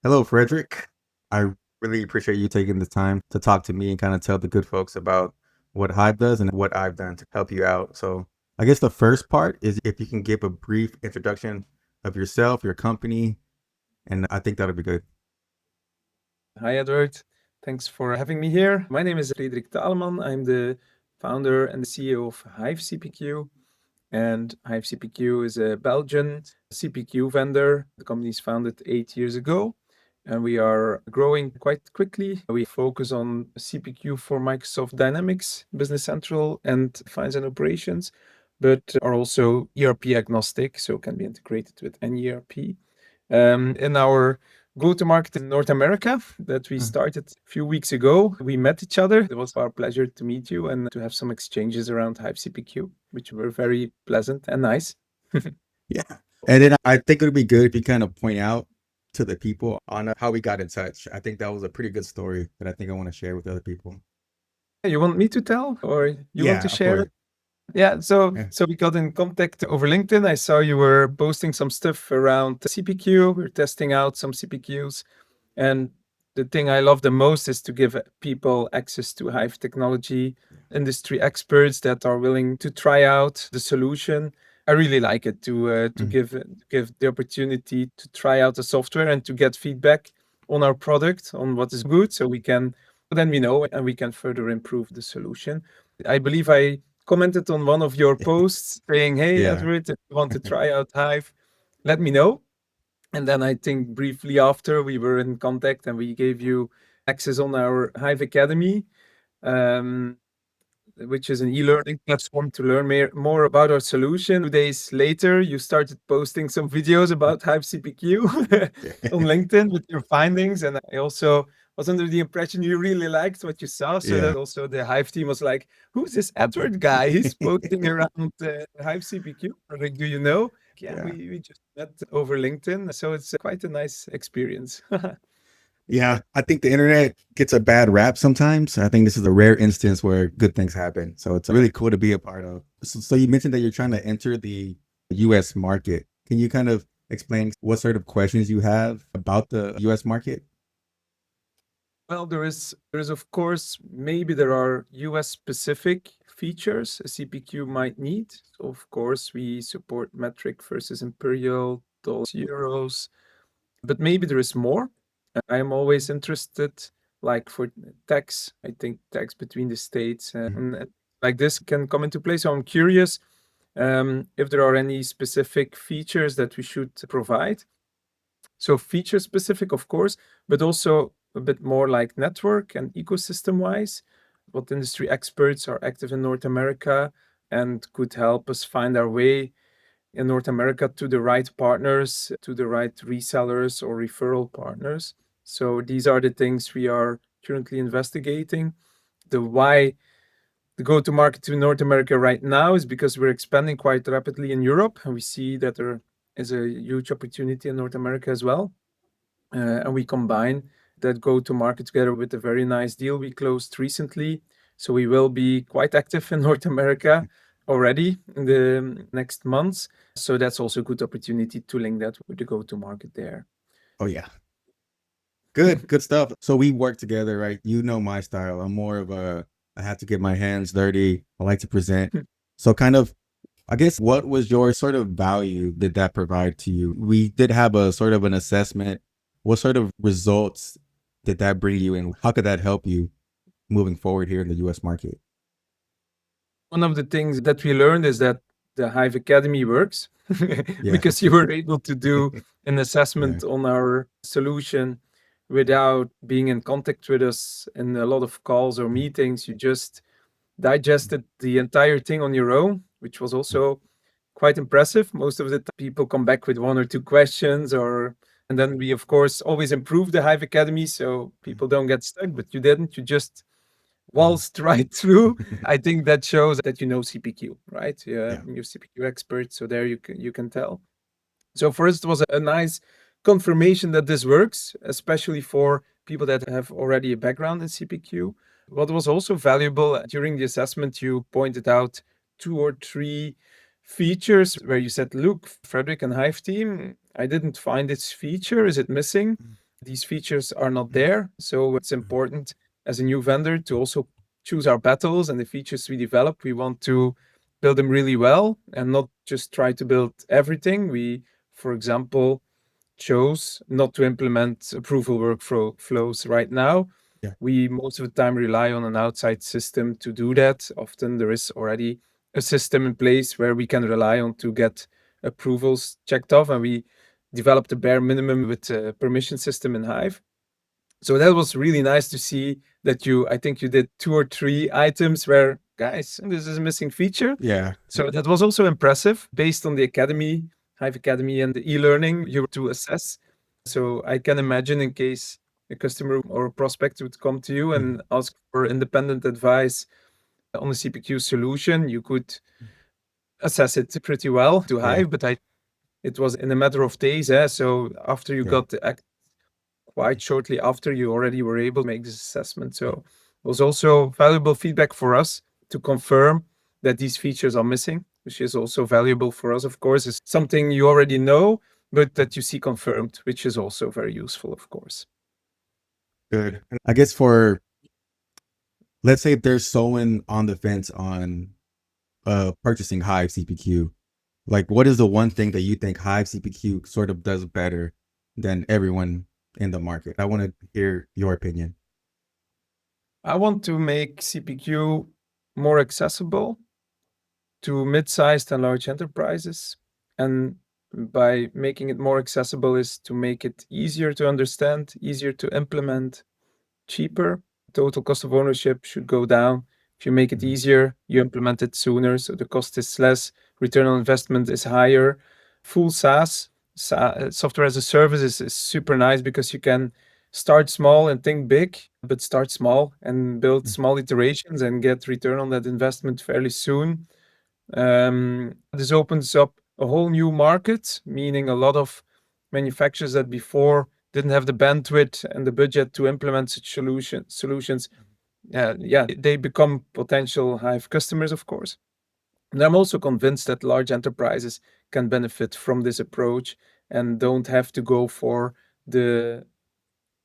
Hello, Frederick. I really appreciate you taking the time to talk to me and kind of tell the good folks about what Hive does and what I've done to help you out. So, I guess the first part is if you can give a brief introduction of yourself, your company, and I think that'll be good. Hi, Edward. Thanks for having me here. My name is Frederick Taleman. I'm the founder and the CEO of Hive CPQ. And Hive CPQ is a Belgian CPQ vendor. The company is founded 8 years ago, and we are growing quite quickly. We focus on CPQ for Microsoft Dynamics, Business Central, and Finance and Operations, but are also ERP agnostic, so can be integrated with any ERP. In our go-to-market in North America that we Mm. started a few weeks ago, we met each other. It was our pleasure to meet you and to have some exchanges around Hive CPQ, which were very pleasant and nice. Yeah. And then I think it'll be good if you kind of point out to the people on how we got in touch. I think that was a pretty good story that I think I want to share with other people. You want me to tell or you want Yeah, to of share course. it? Yeah, so Yeah. so we got in contact over LinkedIn. I saw you were posting some stuff around CPQ. We're testing out some CPQs. And the thing I love the most is to give people access to Hive technology, industry experts that are willing to try out the solution. I really like it to Mm. give the opportunity to try out the software and to get feedback on our product, on what is good, so we can then we know and we can further improve the solution. I believe I commented on one of your posts saying, "Hey, Yeah. Edward, if you want to try out Hive, let me know." And then I think briefly after we were in contact and we gave you access on our Hive Academy, um, which is an e-learning platform to learn more about our solution. 2 days later, you started posting some videos about Hive CPQ on LinkedIn with your findings. And I also was under the impression you really liked what you saw. So Yeah. that also the Hive team was like, who's this Edward guy? He's posting around Hive CPQ. Like, do you know? Yeah, Yeah. we just met over LinkedIn. So it's quite a nice experience. Yeah, I think the internet gets a bad rap sometimes. I think this is a rare instance where good things happen. So it's really cool to be a part of. So you mentioned that you're trying to enter the US market. Can you kind of explain what sort of questions you have about the US market? Well, there is of course maybe there are US specific features a CPQ might need. So of course we support metric versus imperial, dollars, euros, but maybe there is more. I am always interested, like for tax, I think tax between the states Mhm. and like this can come into play. So I'm curious if there are any specific features that we should provide. So feature specific, of course, but also a bit more like network and ecosystem wise. What industry experts are active in North America and could help us find our way in North America to the right partners, to the right resellers or referral partners. So these are the things we are currently investigating. The why the go to market to North America right now is because we're expanding quite rapidly in Europe and we see that there is a huge opportunity in North America as well. And we combine that go to market together with a very nice deal we closed recently. So we will be quite active in North America already in the next months. So that's also a good opportunity to link that with the go to market there. Oh yeah. Good stuff. So we work together, right? You know my style. I'm more of a I have to get my hands dirty. I like to present. So kind of I guess what was your sort of value did that provide to you? We did have a sort of an assessment. What sort of results did that bring you and how could that help you moving forward here in the US market? One of the things that we learned is that the Hive Academy works Yeah. because you were able to do an Yeah. assessment on our solution without being in contact with us in a lot of calls or meetings. You just digested the entire thing on your own, which was also quite impressive. Most of the time, people come back with one or two questions, or and then we of course always improve the Hive Academy so people don't get stuck. But you didn't. You just waltzed right through. I think that shows that you know CPQ, right? Yeah, Yeah. you're CPQ expert, so there you can tell. So for us, it was a nice confirmation that this works, especially for people that have already a background in CPQ. What was also valuable during the assessment, you pointed out two or three features where you said, look, Frederick and Hive team, I didn't find this feature. Is it missing? these features are not there. So it's important as a new vendor to also choose our battles, and the features we develop, we want to build them really well and not just try to build everything. We, for example, chose not to implement approval workflow flows right now. Yeah. We most of the time rely on an outside system to do that. Often there is already a system in place where we can rely on to get approvals checked off, and we developed a bare minimum with a permission system in Hive. So that was really nice to see that I think you did 2 or 3 items where, guys, this is a missing feature. Yeah. So that was also impressive based on the academy, Hive Academy, and the e-learning you were to assess. So I can imagine in case a customer or a prospect would come to you and ask for independent advice on a CPQ solution, you could assess it pretty well to Yeah. Hive, but it was in a matter of days. So after you Yeah. got the quite shortly after, you already were able to make this assessment. So it was also valuable feedback for us to confirm that these features are missing, which is also valuable for us, of course. It's something you already know, but that you see confirmed, which is also very useful, of course. Good. I guess for, let's say if there's someone on the fence on purchasing Hive CPQ, like what is the one thing that you think Hive CPQ sort of does better than everyone in the market? I want to hear your opinion. I want to make CPQ more accessible to mid-sized and large enterprises. And by making it more accessible is to make it easier to understand, easier to implement, cheaper. Total cost of ownership should go down. If you make it easier, you implement it sooner, so the cost is less, return on investment is higher. Full SaaS, software as a service, is super nice because you can start small and think big, but start small and build small iterations and get return on that investment fairly soon. This opens up a whole new market, meaning a lot of manufacturers that before didn't have the bandwidth and the budget to implement such solutions. They become potential Hive customers, of course. And I'm also convinced that large enterprises can benefit from this approach and don't have to go for the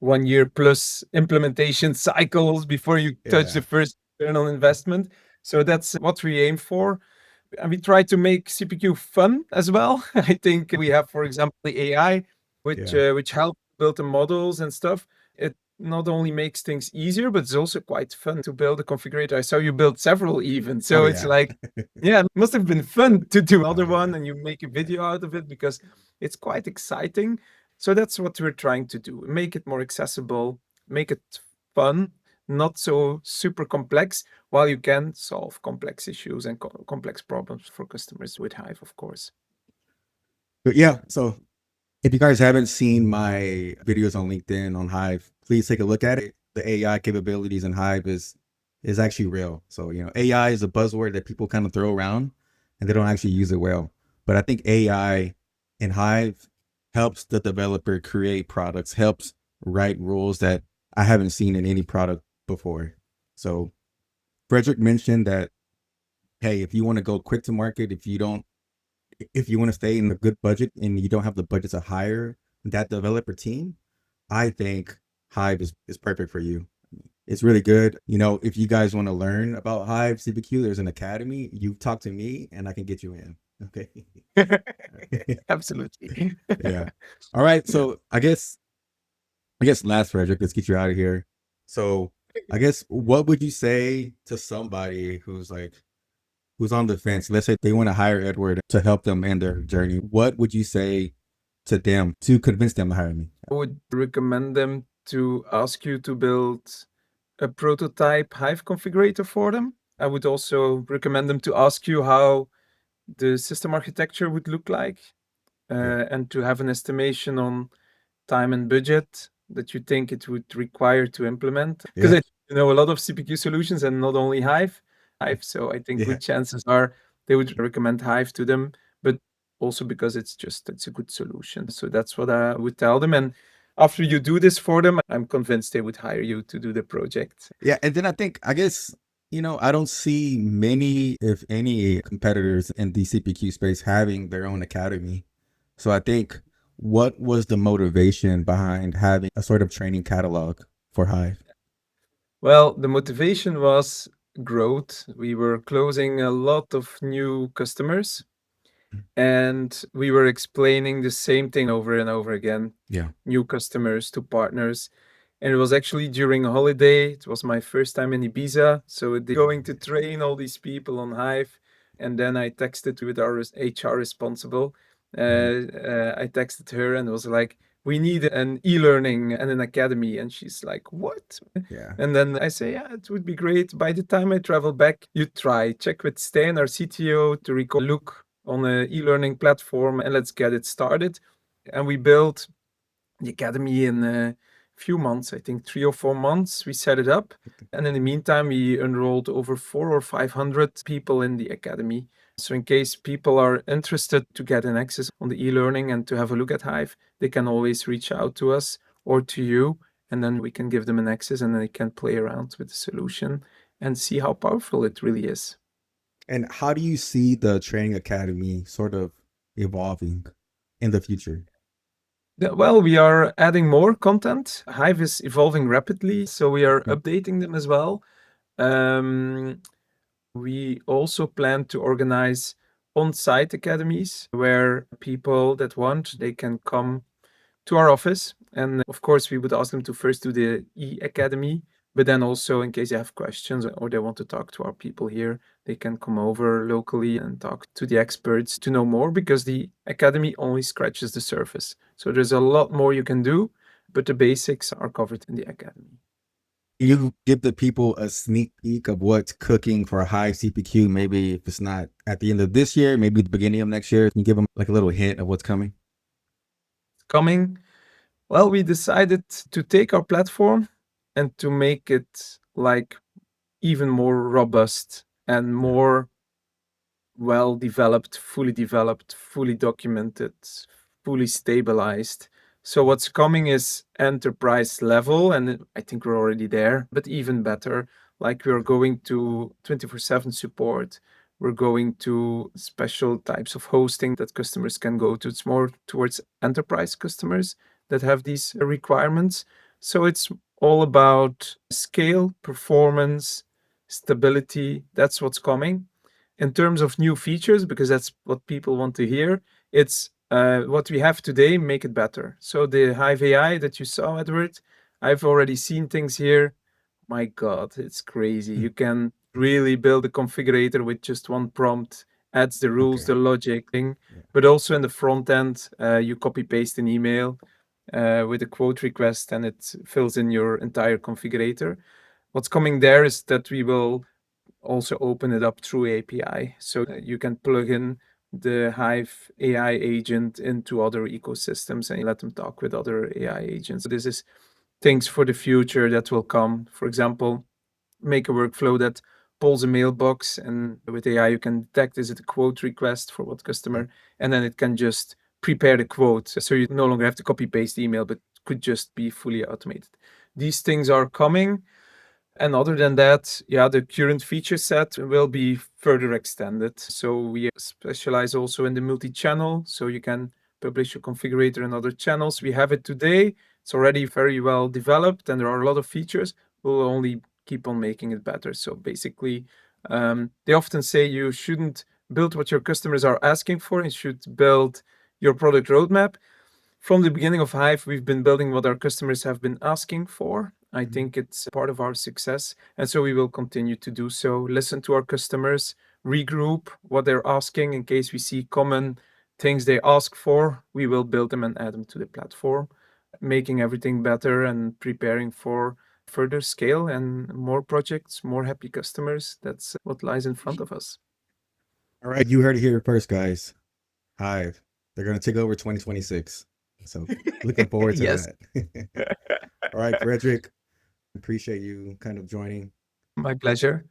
1 year plus implementation cycles before you touch Yeah. the first return on investment. So that's what we aim for. And we try to make CPQ fun as well. I think we have, for example, the AI, Yeah. which help build the models and stuff. It not only makes things easier, but it's also quite fun to build a configurator. I saw you build several even. Oh So it's yeah. like, yeah, it must have been fun to do Oh another yeah. one and you make a video out of it because it's quite exciting. So that's what we're trying to do. Make it more accessible, make it fun, not so super complex, while you can solve complex issues and complex problems for customers with Hive, of course. But yeah, so if you guys haven't seen my videos on LinkedIn on Hive, please take a look at it. The AI capabilities in Hive is actually real. So, AI is a buzzword that people kind of throw around and they don't actually use it well. But I think AI in Hive helps the developer create products, helps write rules that I haven't seen in any product before. So Frederick mentioned that, hey, if you want to go quick to market, if you want to stay in a good budget and you don't have the budget to hire that developer team, I think Hive is perfect for you. It's really good. If you guys want to learn about Hive CPQ, there's an academy. You talk to me and I can get you in. Okay. Absolutely. Yeah. All right. Yeah. So I guess last, Frederick, let's get you out of here. So I guess what would you say to somebody who's on the fence? Let's say they want to hire Edward to help them in their journey. What would you say to them to convince them to hire me? I would recommend them to ask you to build a prototype Hive configurator for them. I would also recommend them to ask you how the system architecture would look like, Yeah. and to have an estimation on time and budget that you think it would require to implement. Because Yeah. I know a lot of CPQ solutions and not only Hive. So I think Yeah. good chances are they would recommend Hive to them, but also because it's a good solution. So that's what I would tell them. And after you do this for them, I'm convinced they would hire you to do the project. Yeah. And then I guess, I don't see many, if any, competitors in the CPQ space having their own academy. So I think what was the motivation behind having a sort of training catalog for Hive? Well, the motivation was growth. We were closing a lot of new customers, and we were explaining the same thing over and over again, Yeah. new customers to partners. And it was actually during a holiday. It was my first time in Ibiza. So they going to train all these people on Hive. And then I texted with our HR responsible. Mhm. I texted her and was like, we need an e-learning and an academy. And she's like, what? Yeah. And then I say, yeah, it would be great. By the time I travel back, you try. Check with Stan, our CTO, to look on an e-learning platform and let's get it started. And we built the academy in a few months, I think 3 or 4 months. We set it up. And in the meantime, we enrolled over 400 or 500 people in the academy. So, in case people are interested to get an access on the e learning and to have a look at Hive, they can always reach out to us or to you. And then we can give them an access and they can play around with the solution and see how powerful it really is. And how do you see the training academy sort of evolving in the future? Well, we are adding more content. Hive is evolving rapidly, so we are Okay. updating them as well. Um, we also plan to organize on-site academies where people that want, they can come to our office. And of course, we would ask them to first do the e-academy, but then also in case they have questions or they want to talk to our people here, they can come over locally and talk to the experts to know more because the academy only scratches the surface. So there's a lot more you can do, but the basics are covered in the academy. You give the people a sneak peek of what's cooking for a high CPQ. Maybe if it's not at the end of this year, maybe the beginning of next year. Can you give them like a little hint of what's coming? Coming, well, we decided to take our platform and to make it like even more robust and Yeah. more well developed, fully documented, fully stabilized. So what's coming is enterprise level, and I think we're already there, but even better. Like we're going to 24/7 support. We're going to special types of hosting that customers can go to. It's more towards enterprise customers that have these requirements. So it's all about scale, performance, stability. That's what's coming in terms of new features, because that's what people want to hear, it's what we have today, make it better. So the Hive AI that you saw, Edward, I've already seen things here. My God, it's crazy. Hmm. You can really build a configurator with just one prompt, adds the rules, Okay. the logic thing, Yeah. but also in the front end, you copy paste an email with a quote request and it fills in your entire configurator. What's coming there is that we will also open it up through API. So you can plug in the Hive AI agent into other ecosystems and let them talk with other AI agents. So this is things for the future that will come. For example, make a workflow that pulls a mailbox, and with AI you can detect is it a quote request for what Yeah. customer, and then it can just prepare the quote. So you no longer have to copy paste the email, but could just be fully automated. These things are coming. And other than that, yeah, the current feature set will be further extended. So we specialize also in the multi-channel, so you can publish your configurator in other channels. We have it today. It's already very well developed, and there are a lot of features. We'll only keep on making it better. So basically, they often say you shouldn't build what your customers are asking for. You should build your product roadmap. From the beginning of Hive, we've been building what our customers have been asking for. I Mhm. think it's part of our success. And so we will continue to do so. Listen to our customers, regroup what they're asking in case we see common things they ask for. We will build them and add them to the platform, making everything better and preparing for further scale and more projects, more happy customers. That's what lies in front of us. All right. You heard it here first, guys. Hive. They're going to take over 2026. So looking forward to Yes. that. All right, Frederick. Appreciate you kind of joining. My pleasure.